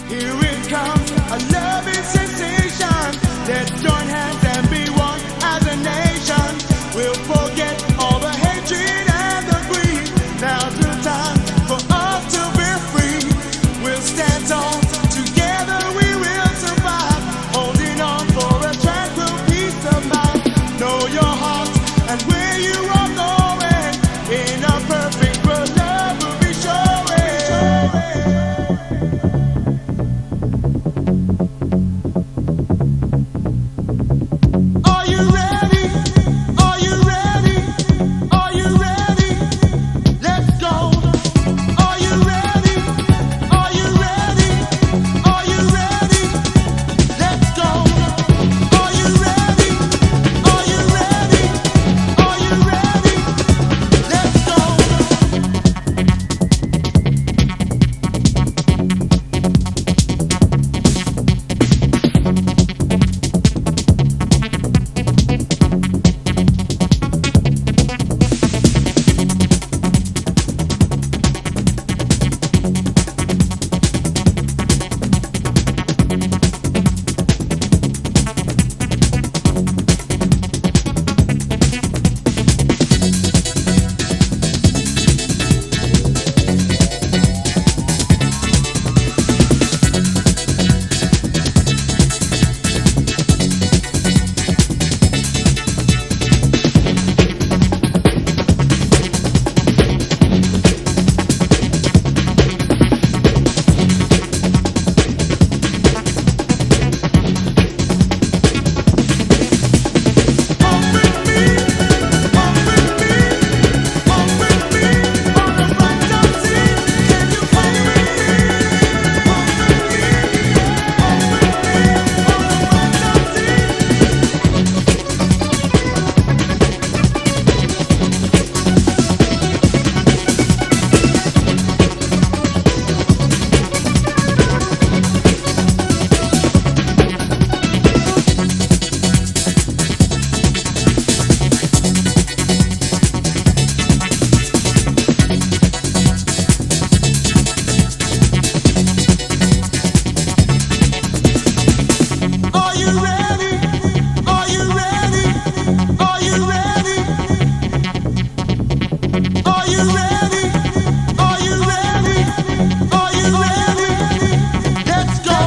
Here it comes, a loving sensation. Let's join hands and be one as a nation. We'll forget all the hatred and the greed. Now's the time for us to be free. We'll stand tall, together we will survive. Holding on for a tranquil peace of mind. Know your heart and where you are going. In a perfect world, love will be showing. Are you ready? Are you ready? Are you ready? Let's go. Are you ready? Are you ready? Are you ready? Let's go. Are you ready? Are you ready? Are you ready? Let's go. Are you ready? Are you ready? Are you ready? Are you ready? Are you ready? Are you ready? Let's go.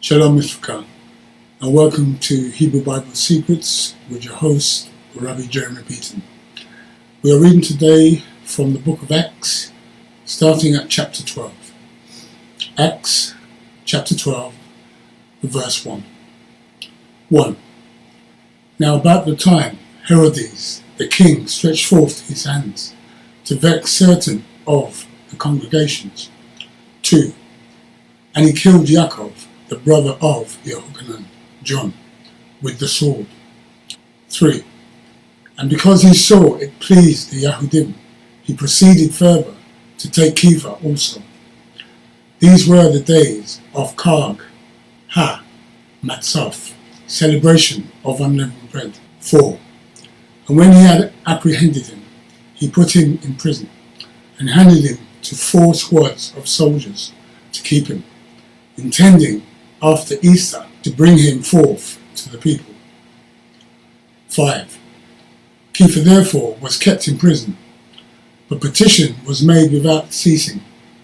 Shalom Mifka, and welcome to Hebrew Bible Secrets with your host, Rabbi Beaton. We are reading today from the book of Acts, starting at chapter 12. Acts, chapter 12, verse 1. 1. Now about the time Herodes, the king, stretched forth his hands to vex certain of the congregations. 2. And he killed Yaakov, the brother of Yehochanan, John, with the sword. 3. And because he saw it pleased the Yahudim, he proceeded further to take Kiva also. These were the days of Karg, Matzaf, celebration of unleavened bread. 4. And when he had apprehended him, he put him in prison, and handed him to 4 squads of soldiers to keep him, intending after Easter to bring him forth to the people. 5. Kepha therefore was kept in prison, but petition was made without ceasing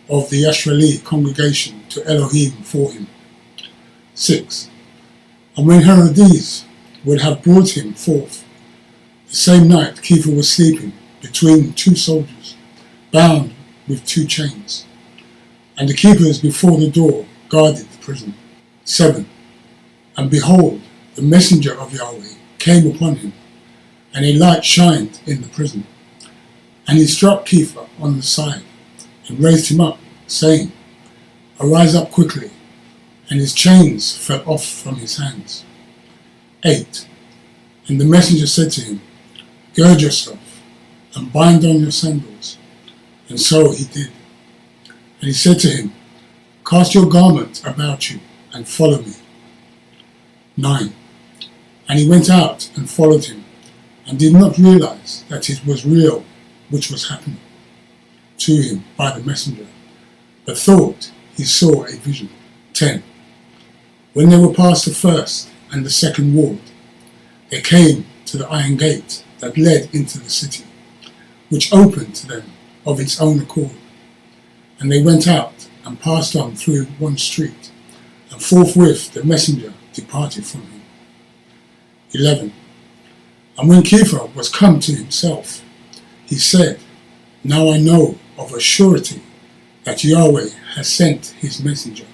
of the Israeli congregation to Elohim for him. 6. And when Herodes would have brought him forth, the same night Kepha was sleeping between 2 soldiers, bound with 2 chains, and the keepers before the door guarded the prison. 7. And behold, the messenger of Yahweh came upon him, and a light shined in the prison. And he struck Kepha on the side, and raised him up, saying, Arise up quickly. And his chains fell off from his hands. 8. And the messenger said to him, Gird yourself, and bind on your sandals. And so he did. And he said to him, Cast your garment about you, and follow me. 9. And he went out and followed him, and did not realize that it was real which was happening to him by the messenger, but thought he saw a vision. 10. When they were past the first and the second ward, they came to the iron gate that led into the city, which opened to them of its own accord. And they went out and passed on through one street, and forthwith the messenger departed from him. 11. And when Kepha was come to himself, he said, Now I know of a surety that Yahweh has sent his messenger,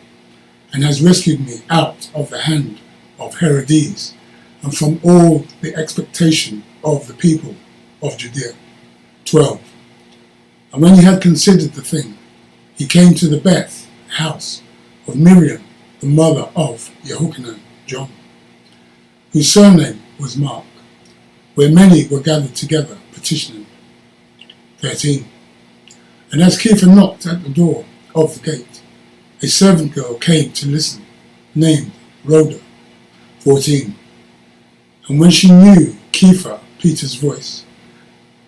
and has rescued me out of the hand of Herodes, and from all the expectation of the people of Judea. 12. And when he had considered the thing, he came to the Beth house of Miriam, the mother of Yehochanan, John, whose surname was Mark, where many were gathered together petitioning. 13. And as Kepha knocked at the door of the gate, a servant girl came to listen, named Rhoda. 14. And when she knew Kepha, Peter's voice,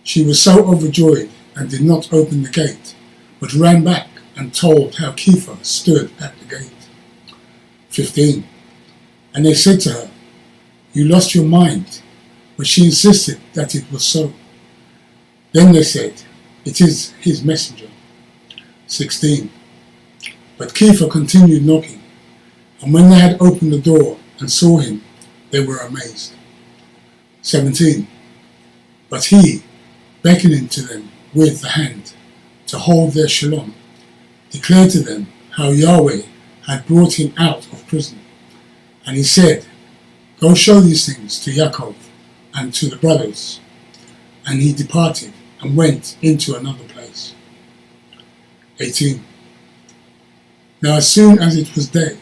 she was so overjoyed and did not open the gate, but ran back and told how Kepha stood at the gate. 15. And they said to her, You lost your mind, but she insisted that it was so. Then they said, It is his messenger. 16. But Kepha continued knocking, and when they had opened the door and saw him, they were amazed. 17. But he, beckoning to them with the hand to hold their shalom, declared to them how Yahweh had brought him out of prison. And he said, Go show these things to Yaakov and to the brothers. And he departed and went into another place. 18. Now as soon as it was day,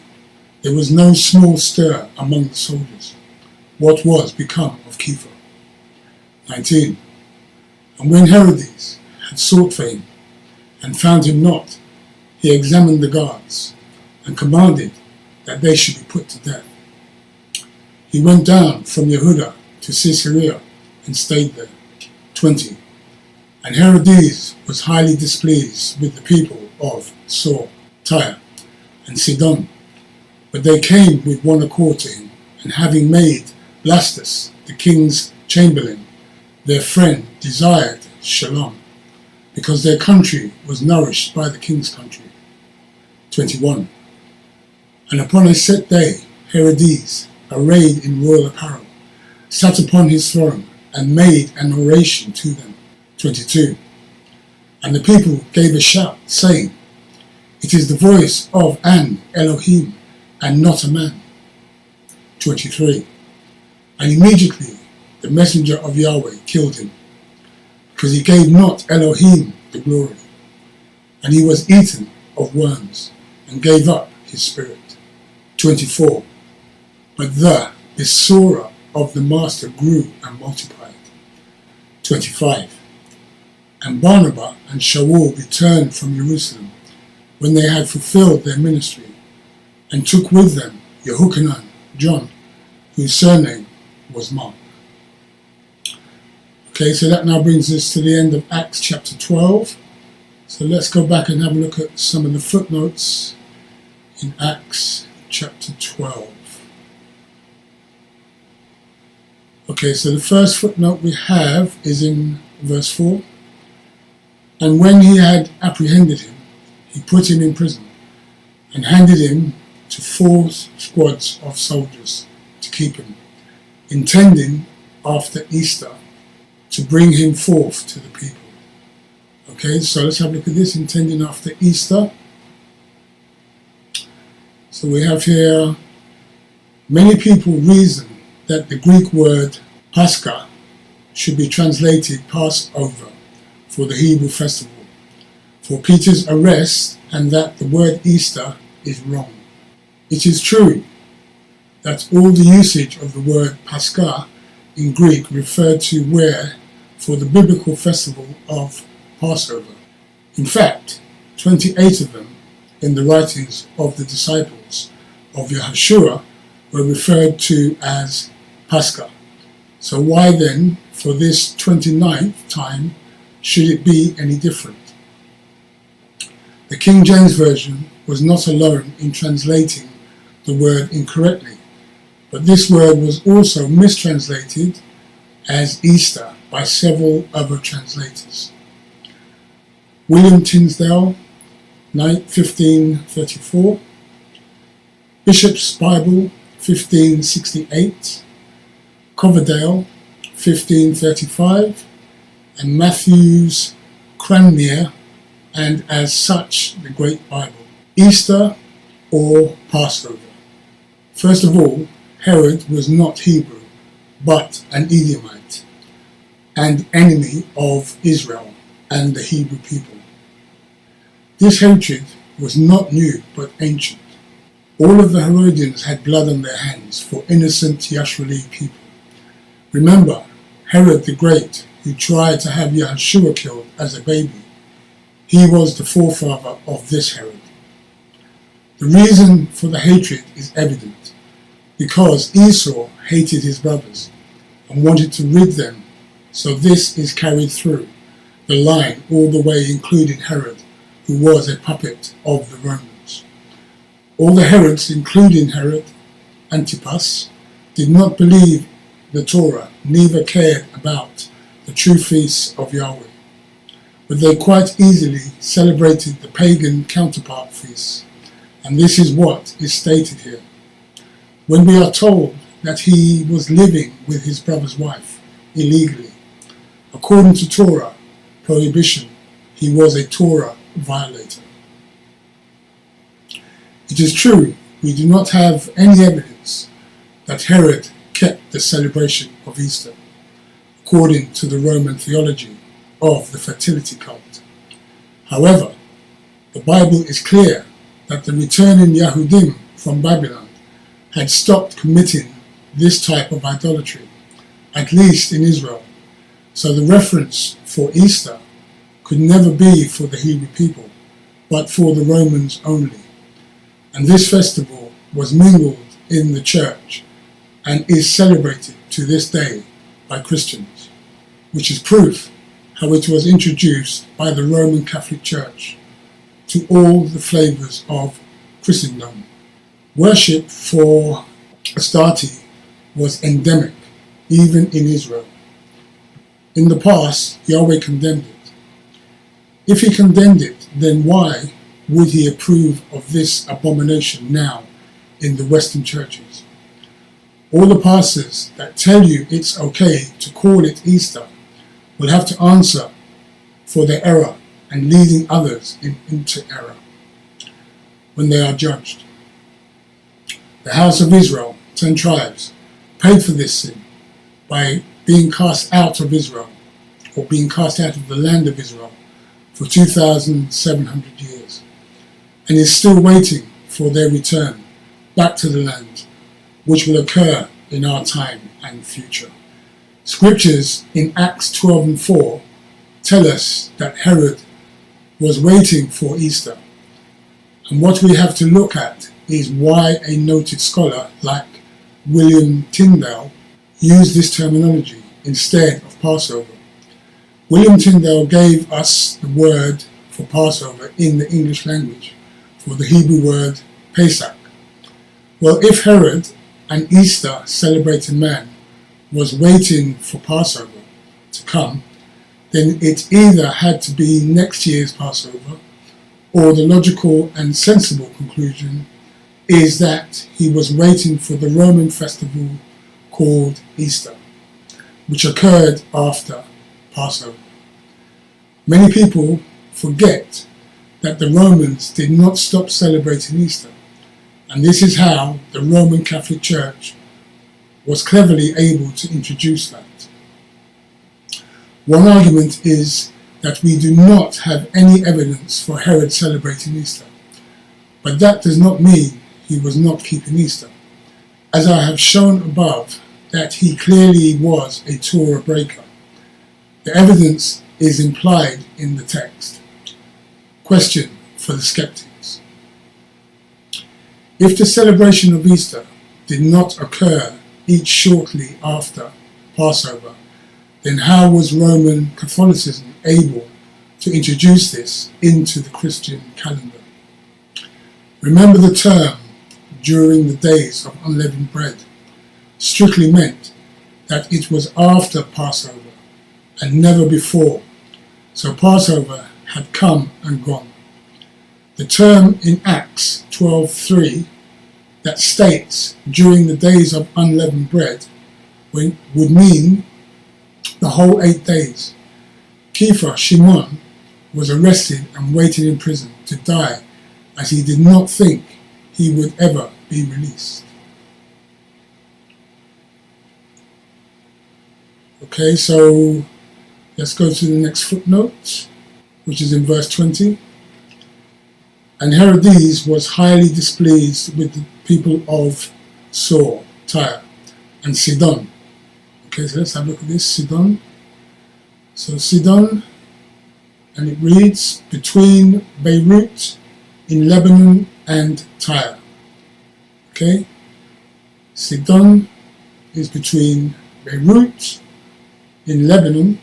there was no small stir among the soldiers, what was become of Kepha. 19. And when Herodes had sought for him, and found him not, he examined the guards, and commanded that they should be put to death. He went down from Yehuda to Caesarea, and stayed there. 20. And Herodes was highly displeased with the people of Sor, Tyre, and Sidon, but they came with one accord to him, and having made Blastus, the king's chamberlain, their friend, desired shalom, because their country was nourished by the king's country. 21. And upon a set day, Herodes, arrayed in royal apparel, sat upon his throne, and made an oration to them. 22. And the people gave a shout, saying, It is the voice of an Elohim, and not a man. 23. And immediately the messenger of Yahweh killed him, because he gave not Elohim the glory, and he was eaten of worms, and gave up his spirit. 24. But the Besorah of the Master grew and multiplied. 25. And Barnabas and Shaul returned from Jerusalem when they had fulfilled their ministry, and took with them Yehochanan, John, whose surname was Mark. Okay, so that now brings us to the end of Acts chapter 12. So let's go back and have a look at some of the footnotes in Acts chapter 12. Okay, so the first footnote we have is in verse 4. And when he had apprehended him, he put him in prison and handed him to 4 squads of soldiers to keep him, intending after Easter to bring him forth to the people. Okay, so let's have a look at this, intending after Easter. So we have here, many people reason that the Greek word Pascha should be translated Passover for the Hebrew festival, for Peter's arrest, and that the word Easter is wrong. It is true that all the usage of the word Pascha in Greek referred to were for the biblical festival of Passover. In fact, 28 of them in the writings of the disciples of Yahushua were referred to as Pascha. So why then, for this 29th time, should it be any different? The King James Version was not alone in translating the word incorrectly, but this word was also mistranslated as Easter by several other translators. William Tyndale, 1534, Bishop's Bible, 1568, Coverdale, 1535, and Matthew's Cranmer, and as such the Great Bible. Easter or Passover. First of all, Herod was not Hebrew, but an Edomite, and enemy of Israel and the Hebrew people. This hatred was not new, but ancient. All of the Herodians had blood on their hands for innocent Yashreali people. Remember, Herod the Great, who tried to have Yahushua killed as a baby, he was the forefather of this Herod. The reason for the hatred is evident, because Esau hated his brothers and wanted to rid them, so this is carried through the line all the way, including Herod, who was a puppet of the Romans. All the Herods, including Herod Antipas, did not believe the Torah, neither cared about the true feasts of Yahweh, but they quite easily celebrated the pagan counterpart feasts, and this is what is stated here. When we are told that he was living with his brother's wife illegally, according to Torah prohibition, he was a Torah violator. It is true, we do not have any evidence that Herod kept the celebration of Easter, according to the Roman theology of the fertility cult. However, the Bible is clear that the returning Yahudim from Babylon had stopped committing this type of idolatry, at least in Israel. So the reference for Easter could never be for the Hebrew people, but for the Romans only. And this festival was mingled in the church and is celebrated to this day by Christians, which is proof how it was introduced by the Roman Catholic Church to all the flavors of Christendom. Worship for Astarte was endemic, even in Israel. In the past, Yahweh condemned it. If he condemned it, then why would he approve of this abomination now in the Western churches? All the pastors that tell you it's okay to call it Easter will have to answer for their error and leading others into error when they are judged. The house of Israel, 10 tribes, paid for this sin by being cast out of Israel, or being cast out of the land of Israel for 2,700 years, and is still waiting for their return back to the land, which will occur in our time and future. Scriptures in Acts 12 and 4 tell us that Herod was waiting for Easter, and what we have to look at is why a noted scholar like William Tyndale used this terminology instead of Passover. William Tyndale gave us the word for Passover in the English language for the Hebrew word Pesach. Well, if Herod, an Easter celebrating man, was waiting for Passover to come, then it either had to be next year's Passover, or the logical and sensible conclusion is that he was waiting for the Roman festival called Easter, which occurred after Passover. Many people forget that the Romans did not stop celebrating Easter, and this is how the Roman Catholic Church was cleverly able to introduce that. One argument is that we do not have any evidence for Herod celebrating Easter, but that does not mean he was not keeping Easter, as I have shown above that he clearly was a Torah breaker. The evidence is implied in the text. Question for the skeptics. If the celebration of Easter did not occur each shortly after Passover, then how was Roman Catholicism able to introduce this into the Christian calendar? Remember, the term during the days of unleavened bread strictly meant that it was after Passover and never before, so Passover had come and gone. The term in Acts 12:3 that states during the days of unleavened bread would mean the whole 8 days. Kepha, Shimon, was arrested and waited in prison to die, as he did not think he would ever be released. Okay, so let's go to the next footnote, which is in verse 20. And Herodes was highly displeased with the people of Sor, Tyre, and Sidon. Okay, so let's have a look at this, Sidon. So Sidon, and it reads, between Beirut in Lebanon and Tyre. Okay, Sidon is between Beirut in Lebanon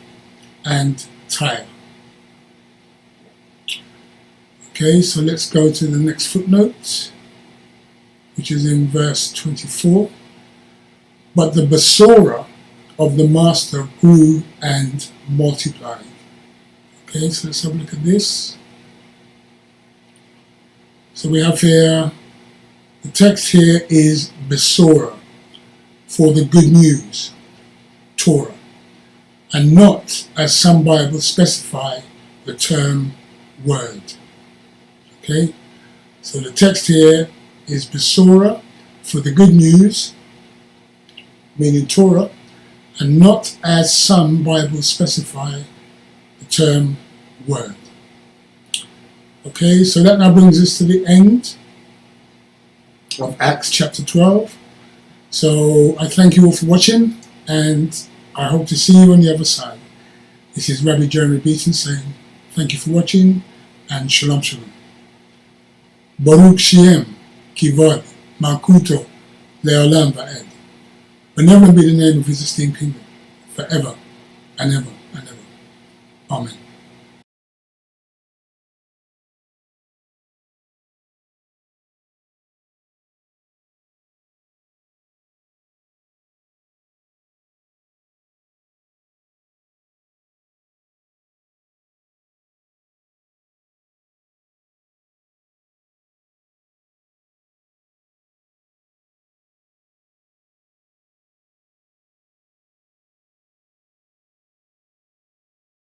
and Tyre. Okay, so let's go to the next footnote, which is in verse 24. But the Besorah of the Master grew and multiplied. Okay, so let's have a look at this. So we have here, the text here is Besorah, for the good news, Torah, and not, as some Bibles specify, the term word. Okay, so the text here is Besorah, for the good news, meaning Torah, and not, as some Bibles specify, the term word. Okay, so that now brings us to the end of Acts chapter 12. So I thank you all for watching, and I hope to see you on the other side. This is Rabbi Jeremy Beaton saying thank you for watching, and Shalom Shalom. Baruch Shem, Kivod, Malkuto, Leolam Va'ed. Benevolent be the name of his esteemed kingdom, forever and ever and ever. Amen.